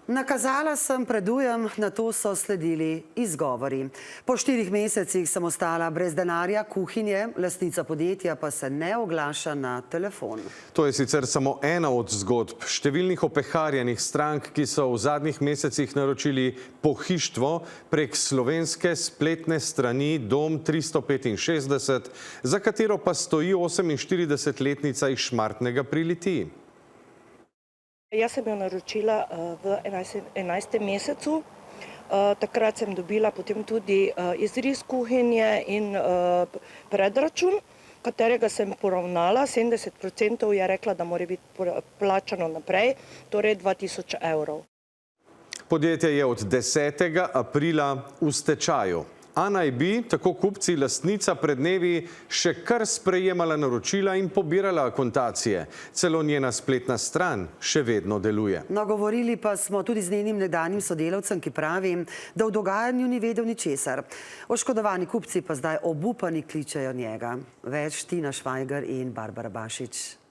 Nakazala sem predujem, na to so sledili izgovori. Po 4 mesecih sem ostala brez denarja, kuhinje, lastnica podjetja pa se ne oglaša na telefon. To je sicer samo ena od zgodb številnih opeharjenih strank, ki so v zadnjih mesecih naročili pohištvo prek slovenske spletne strani Dom 365, za katero pa stoji 48-letnica iz Šmartnega pri Litiji. Jaz sem jo naročila v 11. mesecu. Takrat sem dobila potem tudi izris kuhinje in predračun, katerega sem poravnala. 70% je rekla, da mora biti plačano naprej, torej 2000 evrov. Podjetje je od 10. aprila v stečaju. A naj bi, tako kupci, lastnica pred dnevi še kar sprejemala naročila in pobirala akontacije. Celo njena spletna stran še vedno deluje. No, govorili pa smo tudi z njenim nekdanjim sodelavcem, ki pravi, da v dogajanju ni vedel ničesar. Oškodovani kupci pa zdaj obupani kličejo njega. Več Tina Švajger in Barbara Bašič.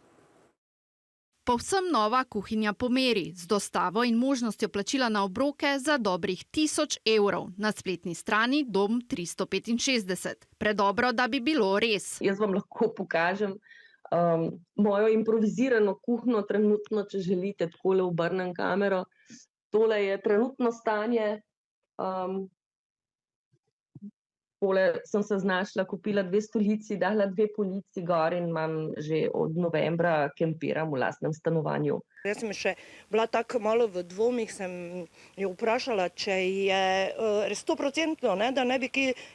Povsem nova kuhinja po meri, z dostavo in možnostjo plačila na obroke za dobrih 1000 evrov na spletni strani Dom 365. Predobro, da bi bilo res. Jaz vam lahko pokažem mojo improvizirano kuhno trenutno, če želite, takole obrnem kamero. Tole je trenutno stanje. Tole sem se znašla, kupila 2 stolici, dala 2 polici gor in imam že od novembra kempiram v lastnem stanovanju. Jaz sem še bila tako malo v dvomih, sem jo vprašala, če je res 100%, da ne bi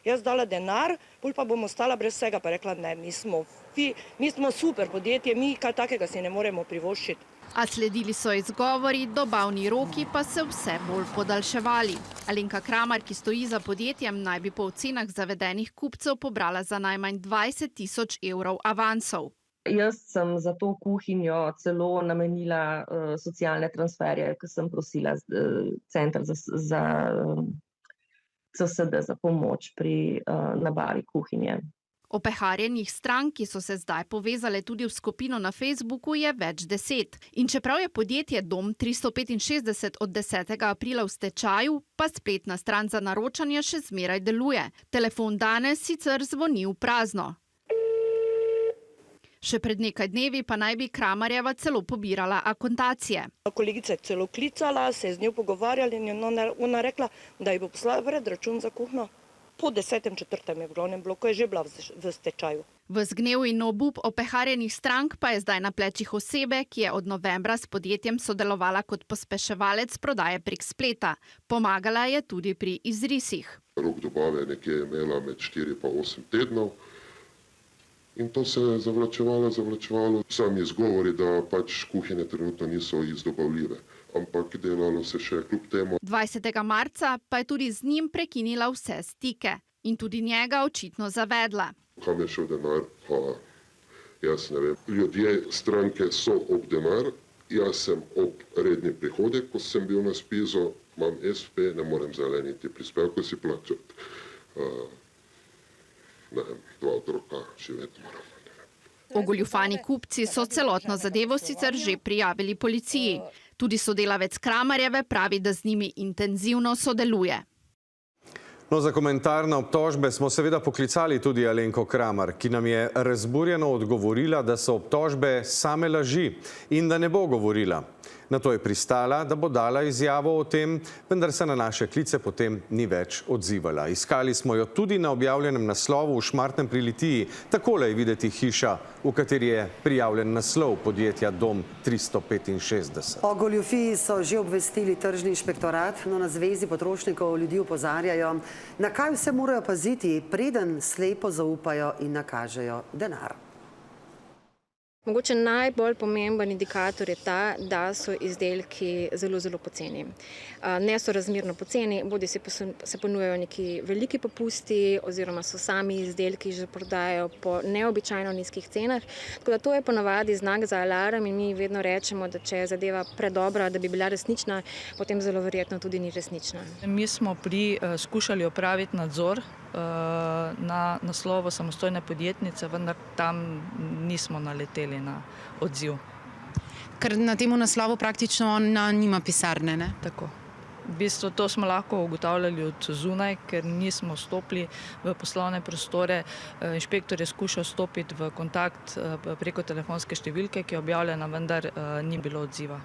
jaz dala denar, bolj pa bom ostala brez vsega, pa rekla ne, mi smo super podjetje, mi kaj takega si ne moremo privoščiti. A sledili so izgovori, dobavni roki pa se vse bolj podaljševali. Alenka Kramar, ki stoji za podjetjem, naj bi po ocenah zavedenih kupcev pobrala za najmanj 20 000 evrov avansov. Jaz sem za to kuhinjo celo namenila socialne transferje, ker sem prosila center za CSD za pomoč pri nabavi kuhinje. Opeharjenih strank, ki so se zdaj povezale tudi v skupino na Facebooku, je več 10. In čeprav je podjetje Dom 365 od 10. aprila v stečaju, pa spletna stran za naročanje še zmeraj deluje. Telefon danes sicer zvoni v prazno. Še pred nekaj dnevi pa naj bi Kramarjeva celo pobirala akontacije. Kolegica je celo klicala, se je z njo pogovarjali in ona rekla, da ji bo poslala predračun za kuhno. Po 10.4. je v glavnem bloku, je že bila v stečaju. V zgnev in obup opeharjenih strank pa je zdaj na plečih osebe, ki je od novembra s podjetjem sodelovala kot pospeševalec prodaje prek spleta. Pomagala je tudi pri izrisih. Rok dobave nekje je imela med 4 pa 8 tednov in to se je zavlačevalo. Sami izgovori, da pač kuhinje trenutno niso izdobavljive. Ampak delalo se še kljub temu. 20. marca pa je tudi z njim prekinila vse stike in tudi njega očitno zavedla. Kam je šel denar? Pa jaz ne vem. Ljudje, stranke so ob denar, jaz sem ob redni prihodek, ko sem bil na spizo, imam SP, ne morem zeleniti prispevko si plačati. Ne vem, 2 otroka živeti moram. Ogoljufani kupci so celotno zadevo sicer že prijavili policiji. Tudi sodelavec Kramarjeve pravi, da z njimi intenzivno sodeluje. No, za komentar na obtožbe smo seveda poklicali tudi Alenko Kramar, ki nam je razburjeno odgovorila, da so obtožbe same laži in da ne bo govorila. Na to je pristala, da bo dala izjavo o tem, vendar se na naše klice potem ni več odzivala. Iskali smo jo tudi na objavljenem naslovu v Šmartnem pri Litiji. Takole je videti hiša, v kateri je prijavljen naslov podjetja Dom 365. O goljufiji so že obvestili tržni inšpektorat, no na Zvezi potrošnikov ljudi opozarjajo, na kaj vse morajo paziti, preden slepo zaupajo in nakažejo denar. Mogoče najbolj pomemben indikator je ta, da so izdelki zelo, zelo poceni. Nesorazmerno poceni, bodi se ponujajo neki veliki popusti oziroma so sami izdelki že prodajajo po neobičajno nizkih cenah. Tako da to je ponavadi znak za alarm in mi vedno rečemo, da če je zadeva predobra, da bi bila resnična, potem zelo verjetno tudi ni resnična. Mi smo skušali opraviti nadzor na naslovu samostojne podjetnice, vendar tam nismo naleteli na odziv. ker na tem naslovu praktično ona nima pisarne, ne? Tako. V bistvu to smo lahko ugotavljali od zunaj, ker nismo stopili v poslovne prostore. Inšpektor je skušal stopiti v kontakt preko telefonske številke, ki je objavljena, vendar ni bilo odziva.